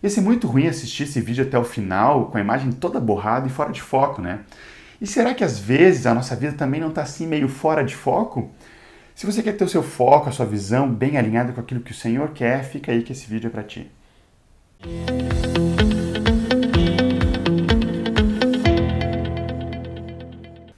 Ia ser muito ruim assistir esse vídeo até o final, com a imagem toda borrada e fora de foco, né? E será que às vezes a nossa vida também não está assim meio fora de foco? Se você quer ter o seu foco, a sua visão bem alinhada com aquilo que o Senhor quer, fica aí que esse vídeo é para ti.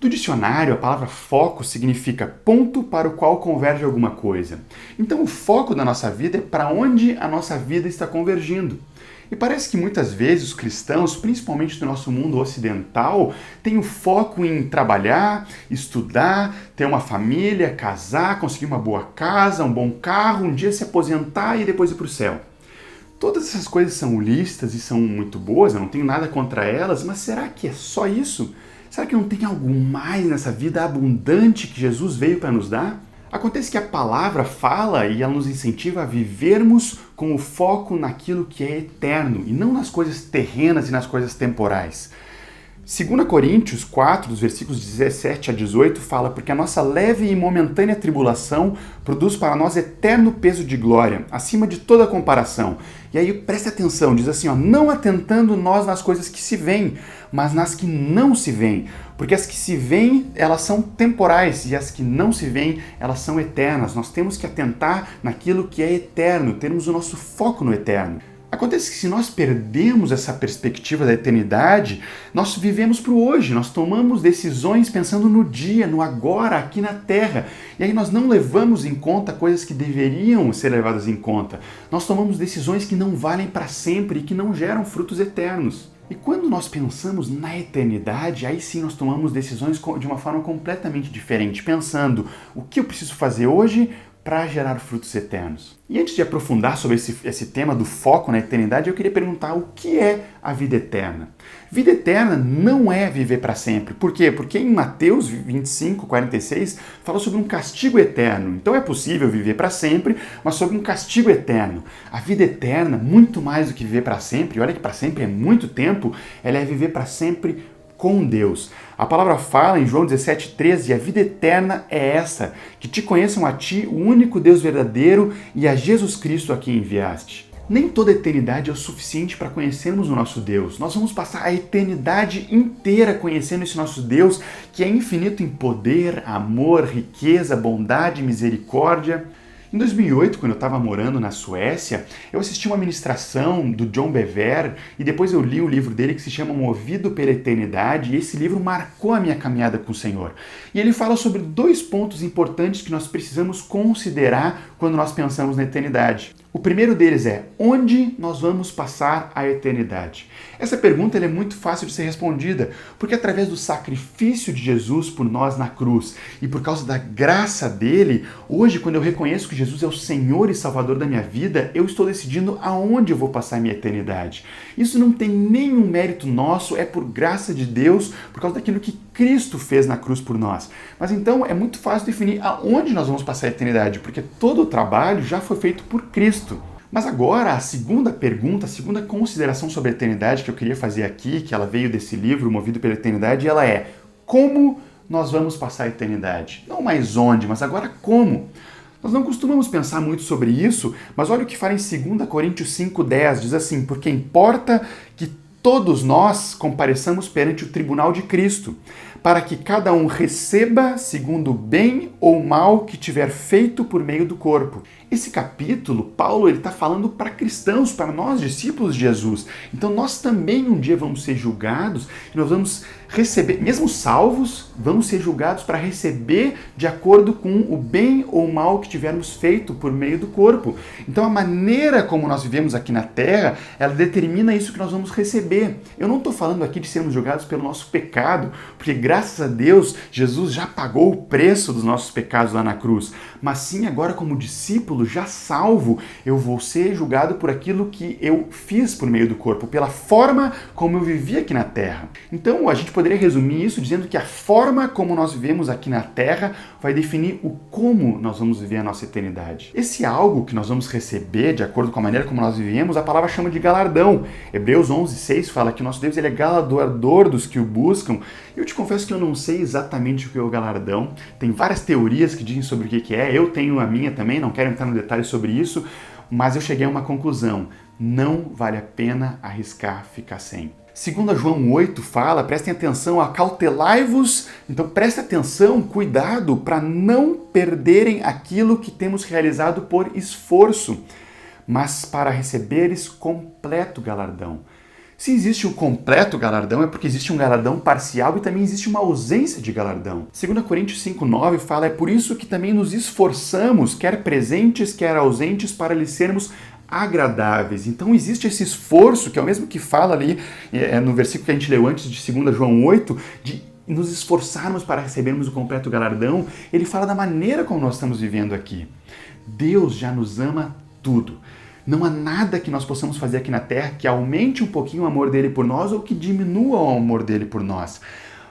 Do dicionário, a palavra foco significa ponto para o qual converge alguma coisa. Então o foco da nossa vida é para onde a nossa vida está convergindo. E parece que muitas vezes os cristãos, principalmente do nosso mundo ocidental, têm o foco em trabalhar, estudar, ter uma família, casar, conseguir uma boa casa, um bom carro, um dia se aposentar e depois ir para o céu. Todas essas coisas são lícitas e são muito boas, eu não tenho nada contra elas, mas será que é só isso? Será que não tem algo mais nessa vida abundante que Jesus veio para nos dar? Acontece que a palavra fala e ela nos incentiva a vivermos com o foco naquilo que é eterno e não nas coisas terrenas e nas coisas temporais. 2 Coríntios 4, dos versículos 17 a 18, fala: porque a nossa leve e momentânea tribulação produz para nós eterno peso de glória, acima de toda comparação. E aí presta atenção, diz assim, não atentando nós nas coisas que se veem, mas nas que não se veem. Porque as que se veem, elas são temporais, e as que não se veem, elas são eternas. Nós temos que atentar naquilo que é eterno, termos o nosso foco no eterno. Acontece que se nós perdemos essa perspectiva da eternidade, nós vivemos para o hoje, nós tomamos decisões pensando no dia, no agora, aqui na Terra. E aí nós não levamos em conta coisas que deveriam ser levadas em conta. Nós tomamos decisões que não valem para sempre e que não geram frutos eternos. E quando nós pensamos na eternidade, aí sim nós tomamos decisões de uma forma completamente diferente, pensando o que eu preciso fazer hoje para gerar frutos eternos. E antes de aprofundar sobre esse tema do foco na eternidade, eu queria perguntar o que é a vida eterna. Vida eterna não é viver para sempre. Por quê? Porque em Mateus 25, 46, fala sobre um castigo eterno. Então é possível viver para sempre, mas sobre um castigo eterno. A vida eterna, muito mais do que viver para sempre, olha que para sempre é muito tempo, ela é viver para sempre com Deus. A palavra fala em João 17,13, a vida eterna é essa, que te conheçam a ti, o único Deus verdadeiro, e a Jesus Cristo a quem enviaste. Nem toda a eternidade é o suficiente para conhecermos o nosso Deus. Nós vamos passar a eternidade inteira conhecendo esse nosso Deus, que é infinito em poder, amor, riqueza, bondade, misericórdia. Em 2008, quando eu estava morando na Suécia, eu assisti uma ministração do John Bevere e depois eu li o livro dele que se chama Movido pela Eternidade, e esse livro marcou a minha caminhada com o Senhor. E ele fala sobre 2 pontos importantes que nós precisamos considerar quando nós pensamos na eternidade. O primeiro deles é: onde nós vamos passar a eternidade? Essa pergunta é muito fácil de ser respondida, porque através do sacrifício de Jesus por nós na cruz e por causa da graça dele, hoje, quando eu reconheço que Jesus é o Senhor e Salvador da minha vida, eu estou decidindo aonde eu vou passar a minha eternidade. Isso não tem nenhum mérito nosso, é por graça de Deus, por causa daquilo que Cristo fez na cruz por nós. Mas então é muito fácil definir aonde nós vamos passar a eternidade, porque todo o trabalho já foi feito por Cristo. Mas agora, a segunda pergunta, a segunda consideração sobre a eternidade que eu queria fazer aqui, que ela veio desse livro, Movido pela Eternidade, ela é: como nós vamos passar a eternidade? Não mais onde, mas agora como? Nós não costumamos pensar muito sobre isso, mas olha o que fala em 2 Coríntios 5,10, diz assim: porque importa que todos nós compareçamos perante o tribunal de Cristo, para que cada um receba segundo o bem ou mal que tiver feito por meio do corpo. Esse capítulo, Paulo está falando para cristãos, para nós, discípulos de Jesus. Então nós também um dia vamos ser julgados e nós vamos receber, mesmo salvos, vamos ser julgados para receber de acordo com o bem ou mal que tivermos feito por meio do corpo. Então a maneira como nós vivemos aqui na Terra, ela determina isso que nós vamos receber. Eu não estou falando aqui de sermos julgados pelo nosso pecado, porque graças a Deus, Jesus já pagou o preço dos nossos pecados lá na cruz. Mas sim, agora como discípulo, já salvo, eu vou ser julgado por aquilo que eu fiz por meio do corpo, pela forma como eu vivi aqui na Terra. Então, a gente poderia resumir isso dizendo que a forma como nós vivemos aqui na Terra vai definir o como nós vamos viver a nossa eternidade. Esse algo que nós vamos receber, de acordo com a maneira como nós vivemos, a palavra chama de galardão. Hebreus 11:6 fala que o nosso Deus ele é galardoador dos que o buscam. Eu te confesso que eu não sei exatamente o que é o galardão. Tem várias teorias que dizem sobre o que é. Eu tenho a minha também, não quero entrar no detalhe sobre isso. mas eu cheguei a uma conclusão: não vale a pena arriscar ficar sem. 2 João 8 fala, prestem atenção, acautelai-vos, então preste atenção, cuidado para não perderem aquilo que temos realizado por esforço, mas para receberes completo galardão. Se existe um completo galardão, é porque existe um galardão parcial e também existe uma ausência de galardão. 2 Coríntios 5,9 fala, é por isso que também nos esforçamos, quer presentes, quer ausentes, para lhes sermos agradáveis. Então existe esse esforço, que é o mesmo que fala ali no versículo que a gente leu antes de 2 João 8, de nos esforçarmos para recebermos o completo galardão. Ele fala da maneira como nós estamos vivendo aqui. Deus já nos ama tudo. Não há nada que nós possamos fazer aqui na Terra que aumente um pouquinho o amor dele por nós ou que diminua o amor dele por nós.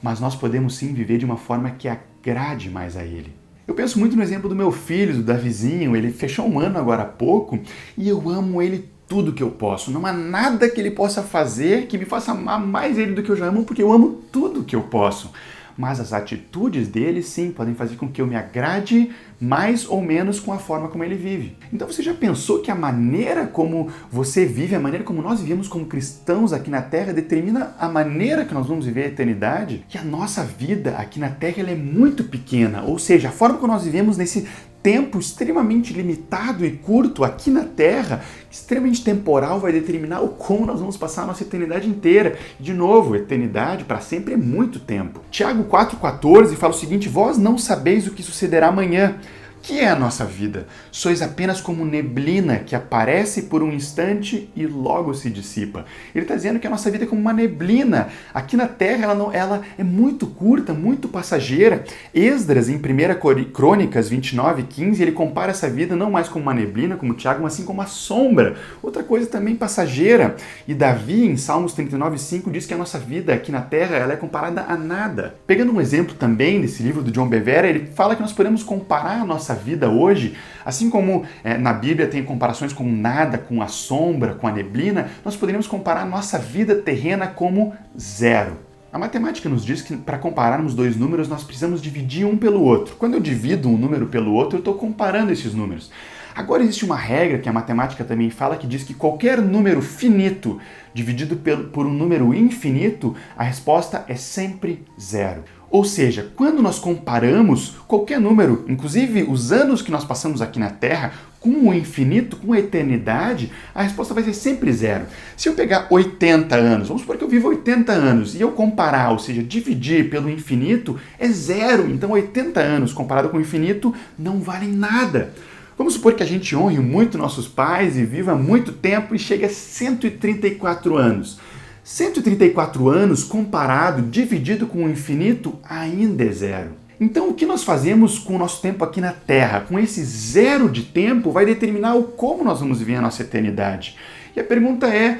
Mas nós podemos sim viver de uma forma que agrade mais a ele. Eu penso muito no exemplo do meu filho, do Davizinho. Ele fechou um ano agora há pouco e eu amo ele tudo que eu posso. Não há nada que ele possa fazer que me faça amar mais ele do que eu já amo, porque eu amo tudo que eu posso. Mas as atitudes dele, sim, podem fazer com que eu me agrade mais ou menos com a forma como ele vive. Então você já pensou que a maneira como você vive, a maneira como nós vivemos como cristãos aqui na Terra, determina a maneira que nós vamos viver a eternidade? Que a nossa vida aqui na Terra ela é muito pequena, ou seja, a forma como nós vivemos nesse tempo extremamente limitado e curto aqui na Terra, extremamente temporal, vai determinar o como nós vamos passar a nossa eternidade inteira. De novo, eternidade para sempre é muito tempo. Tiago 4,14 fala o seguinte, vós não sabeis o que sucederá amanhã. Que é a nossa vida? Sois apenas como neblina que aparece por um instante e logo se dissipa. Ele está dizendo que a nossa vida é como uma neblina. Aqui na Terra ela é muito curta, muito passageira. Esdras, em 1 Crônicas 29:15, ele compara essa vida não mais como uma neblina, como Tiago, mas sim como uma sombra. Outra coisa também passageira. E Davi, em Salmos 39:5, diz que a nossa vida aqui na Terra ela é comparada a nada. Pegando um exemplo também desse livro do John Bevere, ele fala que nós podemos comparar a nossa vida hoje, assim como na Bíblia tem comparações com nada, com a sombra, com a neblina, nós poderíamos comparar a nossa vida terrena como zero. A matemática nos diz que para compararmos dois números nós precisamos dividir um pelo outro. Quando eu divido um número pelo outro, eu estou comparando esses números. Agora existe uma regra que a matemática também fala que diz que qualquer número finito dividido por um número infinito, a resposta é sempre zero. Ou seja, quando nós comparamos qualquer número, inclusive os anos que nós passamos aqui na Terra, com o infinito, com a eternidade, a resposta vai ser sempre zero. Se eu pegar 80 anos, vamos supor que eu vivo 80 anos, e eu comparar, ou seja, dividir pelo infinito, é zero. Então 80 anos comparado com o infinito não valem nada. Vamos supor que a gente honre muito nossos pais e viva muito tempo e chegue a 134 anos. 134 anos comparado, dividido com o infinito, ainda é zero. Então, o que nós fazemos com o nosso tempo aqui na Terra, com esse zero de tempo, vai determinar o como nós vamos viver a nossa eternidade. E a pergunta é,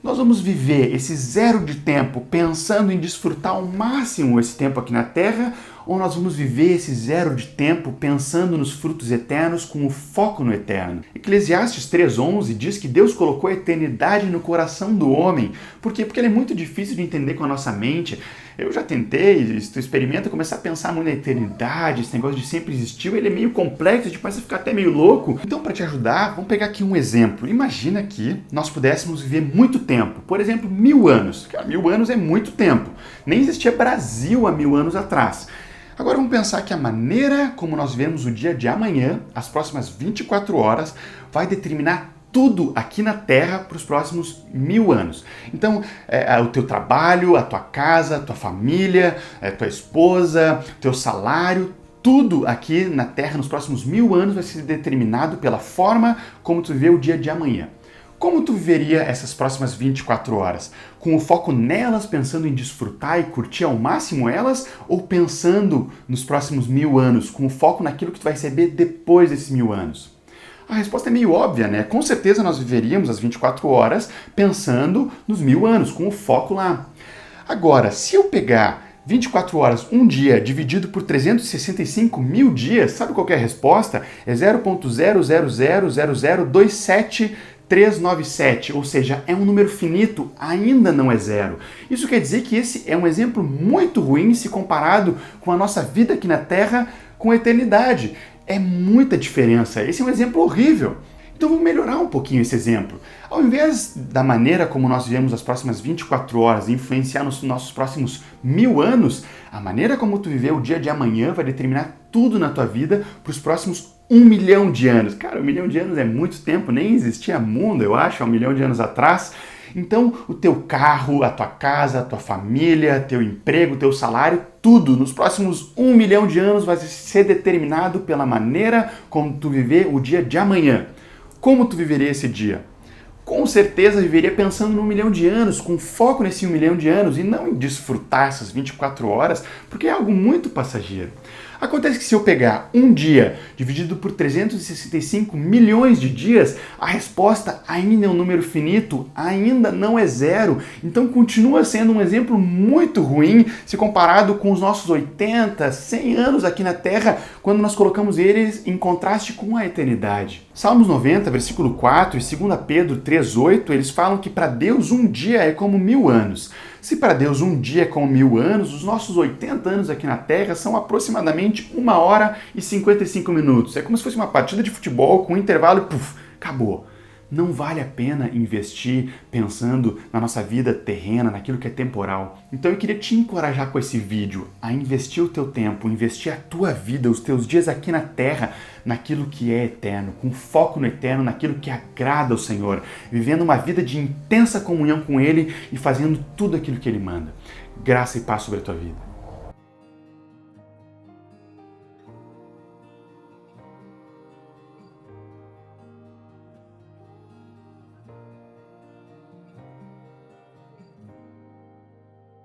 nós vamos viver esse zero de tempo pensando em desfrutar ao máximo esse tempo aqui na Terra, ou nós vamos viver esse zero de tempo pensando nos frutos eternos com o foco no eterno? Eclesiastes 3:11 diz que Deus colocou a eternidade no coração do homem. Por quê? Porque ele é muito difícil de entender com a nossa mente. Eu já tentei, tu experimenta começar a pensar muito na eternidade, esse negócio de sempre existiu, ele é meio complexo, a gente começa a ficar até meio louco. Então, para te ajudar, vamos pegar aqui um exemplo. Imagina que nós pudéssemos viver muito tempo, por exemplo, 1000 anos. 1000 anos é muito tempo. Nem existia Brasil há 1000 anos atrás. Agora vamos pensar que a maneira como nós vemos o dia de amanhã, as próximas 24 horas, vai determinar tudo aqui na Terra para os próximos 1000 anos. Então, o teu trabalho, a tua casa, a tua família, a tua esposa, teu salário, tudo aqui na Terra nos próximos 1000 anos vai ser determinado pela forma como tu vê o dia de amanhã. Como tu viveria essas próximas 24 horas? Com o foco nelas, pensando em desfrutar e curtir ao máximo elas? Ou pensando nos próximos 1000 anos, com o foco naquilo que tu vai receber depois desses 1000 anos? A resposta é meio óbvia, né? Com certeza nós viveríamos as 24 horas pensando nos 1000 anos, com o foco lá. Agora, se eu pegar 24 horas, um dia, dividido por 365 mil dias, sabe qual que é a resposta? É 0.0000027,397, ou seja, é um número finito, ainda não é zero. Isso quer dizer que esse é um exemplo muito ruim se comparado com a nossa vida aqui na Terra com a eternidade. É muita diferença, esse é um exemplo horrível. Então vamos melhorar um pouquinho esse exemplo. Ao invés da maneira como nós vivemos as próximas 24 horas influenciar nos nossos próximos 1000 anos, a maneira como tu viver o dia de amanhã vai determinar tudo na tua vida para os próximos 1 milhão de anos. Cara, 1 milhão de anos é muito tempo, nem existia mundo, eu acho, há 1 milhão de anos atrás. Então, o teu carro, a tua casa, a tua família, teu emprego, teu salário, tudo nos próximos 1 milhão de anos vai ser determinado pela maneira como tu viver o dia de amanhã. Como tu viveria esse dia? Com certeza viveria pensando no 1 milhão de anos, com foco nesse 1 milhão de anos e não em desfrutar essas 24 horas, porque é algo muito passageiro. Acontece que se eu pegar um dia dividido por 365 milhões de dias, a resposta ainda é um número finito, ainda não é zero. Então continua sendo um exemplo muito ruim se comparado com os nossos 80, 100 anos aqui na Terra, quando nós colocamos eles em contraste com a eternidade. Salmos 90, versículo 4 e 2 Pedro 3,8, eles falam que para Deus um dia é como 1000 anos. Se para Deus um dia é como 1000 anos, os nossos 80 anos aqui na Terra são aproximadamente 1 hora e 55 minutos. É como se fosse uma partida de futebol com um intervalo e puf, acabou. Não vale a pena investir pensando na nossa vida terrena, naquilo que é temporal. Então eu queria te encorajar com esse vídeo a investir o teu tempo, investir a tua vida, os teus dias aqui na Terra, naquilo que é eterno, com foco no eterno, naquilo que agrada ao Senhor, vivendo uma vida de intensa comunhão com Ele e fazendo tudo aquilo que Ele manda. Graça e paz sobre a tua vida.